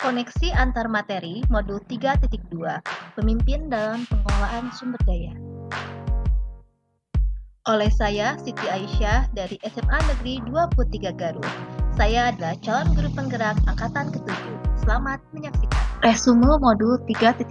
Koneksi antar materi modul 3.2 Pemimpin dalam pengelolaan sumber daya. Oleh saya, Siti Aisyah dari SMA Negeri 23 Garut. Saya adalah calon guru penggerak angkatan ke-7. Selamat menyaksikan. Resume modul 3.2.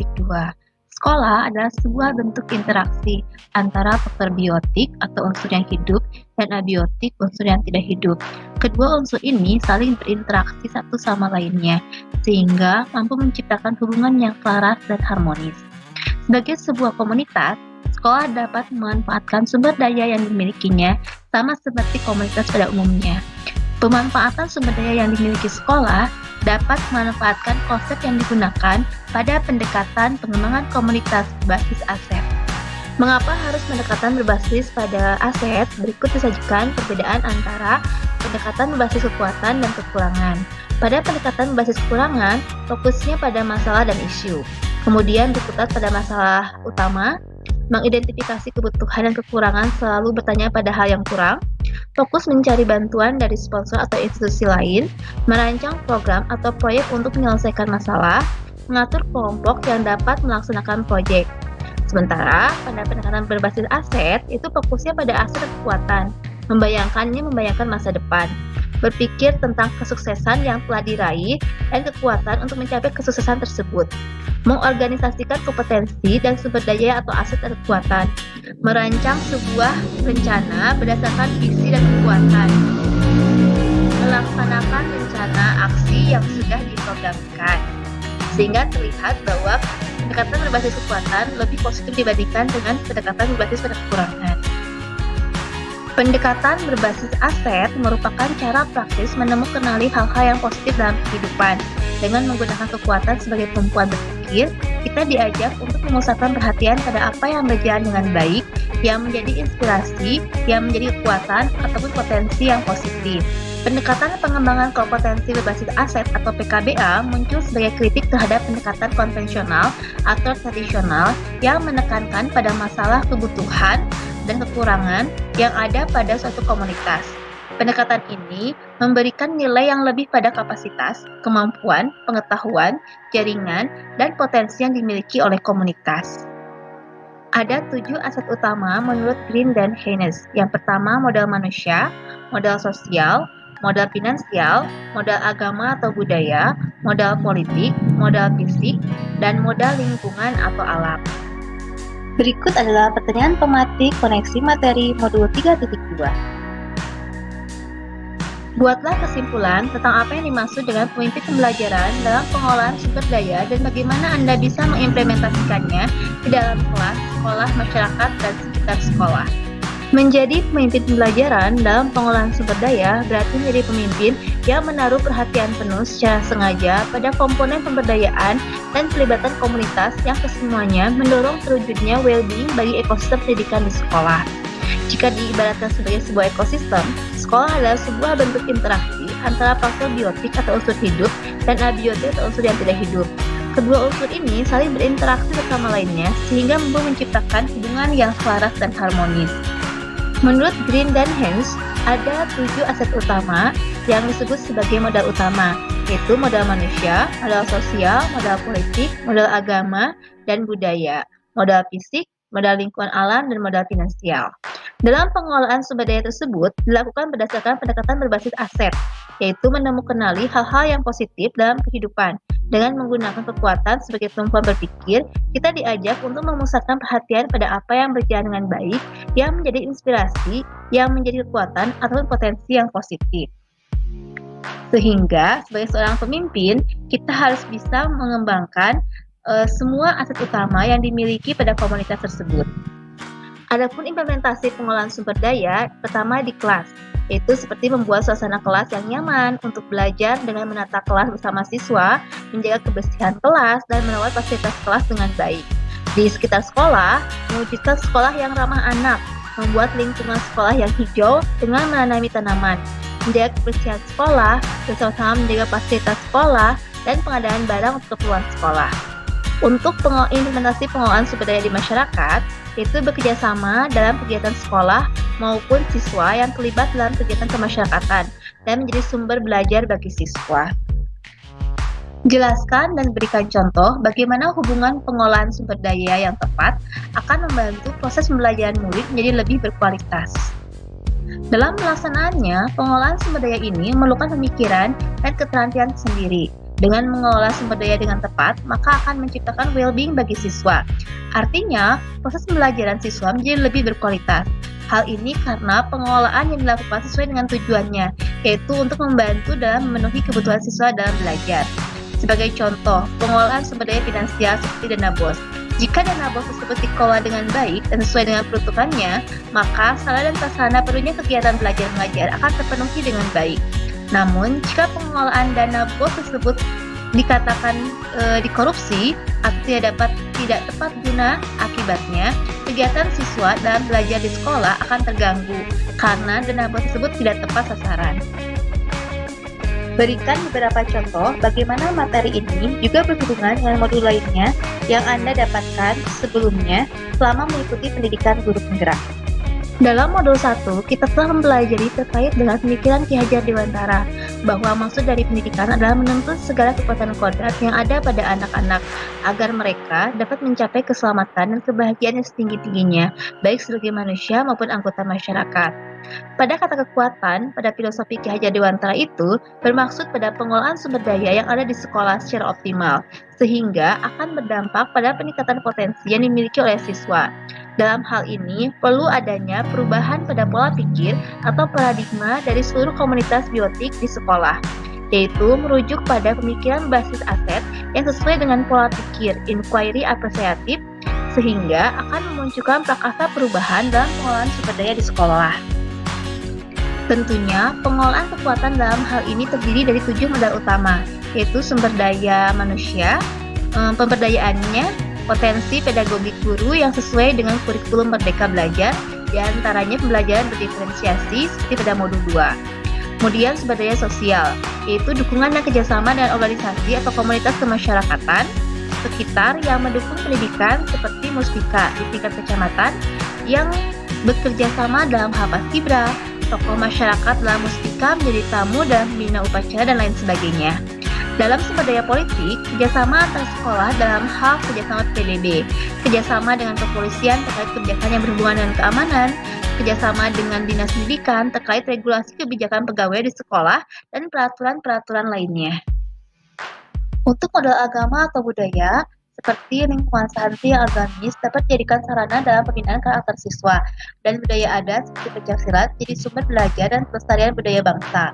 Sekolah adalah sebuah bentuk interaksi antara faktor biotik atau unsur yang hidup dan abiotik unsur yang tidak hidup. Kedua unsur ini saling berinteraksi satu sama lainnya, sehingga mampu menciptakan hubungan yang selaras dan harmonis. Sebagai sebuah komunitas, sekolah dapat memanfaatkan sumber daya yang dimilikinya sama seperti komunitas pada umumnya. Pemanfaatan sumber daya yang dimiliki sekolah dapat memanfaatkan konsep yang digunakan pada pendekatan pengembangan komunitas berbasis aset. Mengapa harus pendekatan berbasis pada aset? Berikut disajikan perbedaan antara pendekatan berbasis kekuatan dan kekurangan. Pada pendekatan berbasis kekurangan, fokusnya pada masalah dan isu. Kemudian berkutat pada masalah utama, mengidentifikasi kebutuhan dan kekurangan selalu bertanya pada hal yang kurang, fokus mencari bantuan dari sponsor atau institusi lain, merancang program atau proyek untuk menyelesaikan masalah, mengatur kelompok yang dapat melaksanakan proyek. Sementara pada pendekatan berbasis aset, itu fokusnya pada aset dan kekuatan, membayangkan masa depan, berpikir tentang kesuksesan yang telah diraih dan kekuatan untuk mencapai kesuksesan tersebut, mengorganisasikan kompetensi dan sumber daya atau aset dan kekuatan, merancang sebuah rencana berdasarkan visi dan kekuatan, melaksanakan rencana aksi yang sudah diprogramkan, sehingga terlihat bahwa pendekatan berbasis kekuatan lebih positif dibandingkan dengan pendekatan berbasis pada kekurangan. Pendekatan berbasis aset merupakan cara praktis menemukanali hal-hal yang positif dalam kehidupan. Dengan menggunakan kekuatan sebagai tumpuan berpikir, kita diajak untuk memusatkan perhatian pada apa yang berjalan dengan baik, yang menjadi inspirasi, yang menjadi kekuatan, ataupun potensi yang positif. Pendekatan pengembangan kompetensi berbasis aset atau PKBA muncul sebagai kritik terhadap pendekatan konvensional atau tradisional yang menekankan pada masalah kebutuhan dan kekurangan yang ada pada suatu komunitas. Pendekatan ini memberikan nilai yang lebih pada kapasitas, kemampuan, pengetahuan, jaringan, dan potensi yang dimiliki oleh komunitas. Ada 7 aset utama menurut Green dan Haynes. Yang pertama, modal manusia, modal sosial, modal finansial, modal agama atau budaya, modal politik, modal fisik, dan modal lingkungan atau alam. Berikut adalah pertanyaan pematik koneksi materi modul 3.2. Buatlah kesimpulan tentang apa yang dimaksud dengan pemimpin pembelajaran dalam pengelolaan sumber daya dan bagaimana Anda bisa mengimplementasikannya di dalam kelas, sekolah, masyarakat, dan sekitar sekolah. Menjadi pemimpin pembelajaran dalam pengelolaan sumber daya berarti menjadi pemimpin yang menaruh perhatian penuh secara sengaja pada komponen pemberdayaan dan pelibatan komunitas yang kesemuanya mendorong terwujudnya well-being bagi ekosistem pendidikan di sekolah. Jika diibaratkan sebagai sebuah ekosistem, sekolah adalah sebuah bentuk interaksi antara faktor biotik atau unsur hidup dan abiotik atau unsur yang tidak hidup. Kedua unsur ini saling berinteraksi bersama lainnya sehingga mampu menciptakan hubungan yang selaras dan harmonis. Menurut Green dan Haynes, ada 7 aset utama yang disebut sebagai modal utama, yaitu modal manusia, modal sosial, modal politik, modal agama, dan budaya, modal fisik, modal lingkungan alam, dan modal finansial. Dalam pengelolaan sumber daya tersebut dilakukan berdasarkan pendekatan berbasis aset, yaitu menemukanali hal-hal yang positif dalam kehidupan. Dengan menggunakan kekuatan sebagai tumpuan berpikir, kita diajak untuk memusatkan perhatian pada apa yang berjalan dengan baik, yang menjadi inspirasi, yang menjadi kekuatan, atau potensi yang positif. Sehingga, sebagai seorang pemimpin, kita harus bisa mengembangkan semua aset utama yang dimiliki pada komunitas tersebut. Adapun implementasi pengelolaan sumber daya, pertama di kelas, yaitu seperti membuat suasana kelas yang nyaman untuk belajar dengan menata kelas bersama siswa, menjaga kebersihan kelas, dan merawat fasilitas kelas dengan baik. Di sekitar sekolah, mewujudkan sekolah yang ramah anak, membuat lingkungan sekolah yang hijau dengan menanami tanaman, menjaga kebersihan sekolah, bersama-sama menjaga fasilitas sekolah, dan pengadaan barang untuk keperluan sekolah. Untuk implementasi pengelolaan sumber daya di masyarakat, yaitu bekerjasama dalam kegiatan sekolah maupun siswa yang terlibat dalam kegiatan kemasyarakatan dan menjadi sumber belajar bagi siswa. Jelaskan dan berikan contoh bagaimana hubungan pengolahan sumber daya yang tepat akan membantu proses pembelajaran murid menjadi lebih berkualitas. Dalam pelaksanaannya, pengolahan sumber daya ini memerlukan pemikiran dan keterampilan sendiri. Dengan mengelola sumber daya dengan tepat, maka akan menciptakan well-being bagi siswa. Artinya, proses pembelajaran siswa menjadi lebih berkualitas. Hal ini karena pengelolaan yang dilakukan sesuai dengan tujuannya, yaitu untuk membantu dalam memenuhi kebutuhan siswa dalam belajar. Sebagai contoh, pengelolaan sumber daya finansial seperti dana BOS. Jika dana BOS tersebut dikelola dengan baik dan sesuai dengan peruntukannya, maka sarana dan prasarana perlunya kegiatan belajar mengajar akan terpenuhi dengan baik. Namun, jika pengelolaan dana BOS tersebut dikatakan dikorupsi atau tidak tepat guna, akibatnya kegiatan siswa dalam belajar di sekolah akan terganggu karena dana BOS tersebut tidak tepat sasaran. Berikan beberapa contoh bagaimana materi ini juga berhubungan dengan modul lainnya yang Anda dapatkan sebelumnya selama mengikuti pendidikan guru penggerak. Dalam modul 1, kita telah mempelajari terkait dengan pemikiran Ki Hajar Dewantara, bahwa maksud dari pendidikan adalah menuntut segala kekuatan kodrat yang ada pada anak-anak, agar mereka dapat mencapai keselamatan dan kebahagiaan yang setinggi-tingginya, baik sebagai manusia maupun anggota masyarakat. Pada kata kekuatan, pada filosofi Ki Hajar Dewantara itu bermaksud pada pengolahan sumber daya yang ada di sekolah secara optimal, sehingga akan berdampak pada peningkatan potensi yang dimiliki oleh siswa. Dalam hal ini, perlu adanya perubahan pada pola pikir atau paradigma dari seluruh komunitas biotik di sekolah, yaitu merujuk pada pemikiran basis aset yang sesuai dengan pola pikir inquiry apresiatif, sehingga akan memunculkan prakarsa perubahan dalam pengolahan sumber daya di sekolah. Tentunya, pengolahan kekuatan dalam hal ini terdiri dari 7 modal utama, yaitu sumber daya manusia, pemberdayaannya, potensi pedagogik guru yang sesuai dengan kurikulum Merdeka Belajar, diantaranya pembelajaran berdiferensiasi seperti pada modul 2. Kemudian sumber daya sosial, yaitu dukungan dan kerjasama dengan organisasi atau komunitas kemasyarakatan sekitar yang mendukung pendidikan seperti Muspika di tingkat kecamatan yang bekerja sama dalam hal paskibra, tokoh masyarakat dalam Muspika menjadi tamu dalam pembina upacara dan lain sebagainya. Dalam sumber daya politik, kerjasama antar sekolah dalam hal kerjasama PDB, kerjasama dengan kepolisian terkait kebijakan yang berhubungan dengan keamanan, kerjasama dengan dinas pendidikan terkait regulasi kebijakan pegawai di sekolah, dan peraturan-peraturan lainnya. Untuk modal agama atau budaya, seperti lingkungan santri yang agamis dapat dijadikan sarana dalam pembinaan karakter siswa, dan budaya adat seperti pencaksilat jadi sumber belajar dan pelestarian budaya bangsa.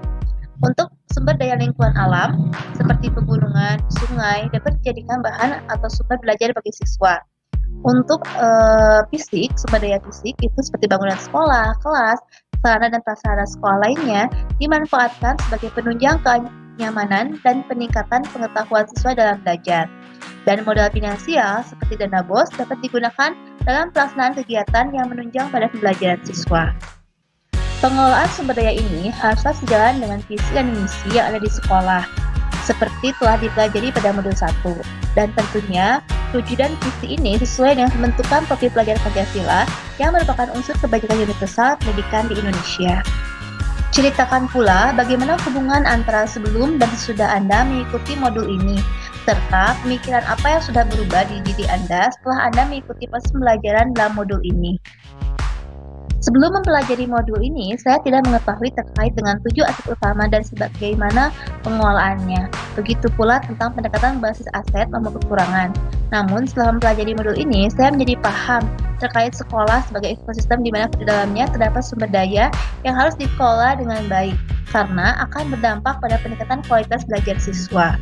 Untuk sumber daya lingkungan alam, seperti pegunungan, sungai, dapat dijadikan bahan atau sumber belajar bagi siswa. Untuk fisik, sumber daya fisik itu seperti bangunan sekolah, kelas, sarana dan prasarana sekolah lainnya dimanfaatkan sebagai penunjang kenyamanan dan peningkatan pengetahuan siswa dalam belajar. Dan modal finansial seperti dana BOS dapat digunakan dalam pelaksanaan kegiatan yang menunjang pada pembelajaran siswa. Pengelolaan sumber daya ini haruslah sejalan dengan visi dan misi yang ada di sekolah, seperti telah dipelajari pada modul 1. Dan tentunya, tujuan dan visi ini sesuai dengan pembentukan profil pelajar Pancasila yang merupakan unsur kebajikan universal pendidikan di Indonesia. Ceritakan pula bagaimana hubungan antara sebelum dan sesudah Anda mengikuti modul ini, serta pemikiran apa yang sudah berubah di diri Anda setelah Anda mengikuti proses pembelajaran dalam modul ini. Sebelum mempelajari modul ini, saya tidak mengetahui terkait dengan 7 aspek utama dan bagaimana pengelolaannya. Begitu pula tentang pendekatan basis aset maupun kekurangan. Namun, setelah mempelajari modul ini, saya menjadi paham terkait sekolah sebagai ekosistem di mana di dalamnya terdapat sumber daya yang harus dikelola dengan baik, karena akan berdampak pada peningkatan kualitas belajar siswa.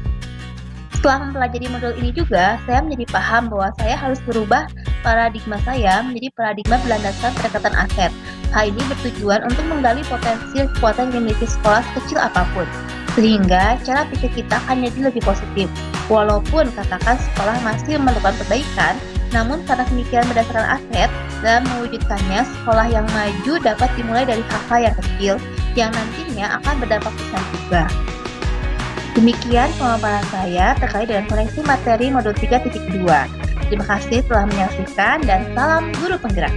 Setelah mempelajari modul ini juga, saya menjadi paham bahwa saya harus berubah paradigma saya menjadi paradigma berlandaskan pendekatan aset. Hal ini bertujuan untuk menggali potensi dan kekuatan yang dimiliki sekolah sekecil apapun, sehingga cara pikir kita akan jadi lebih positif. Walaupun katakan sekolah masih memerlukan perbaikan, namun karena pemikiran berdasarkan aset, dalam mewujudkannya sekolah yang maju dapat dimulai dari hal-hal yang kecil, yang nantinya akan berdampak besar juga. Demikian pemaparan saya terkait dengan koneksi materi modul 3.2. Terima kasih telah menyaksikan dan salam guru penggerak.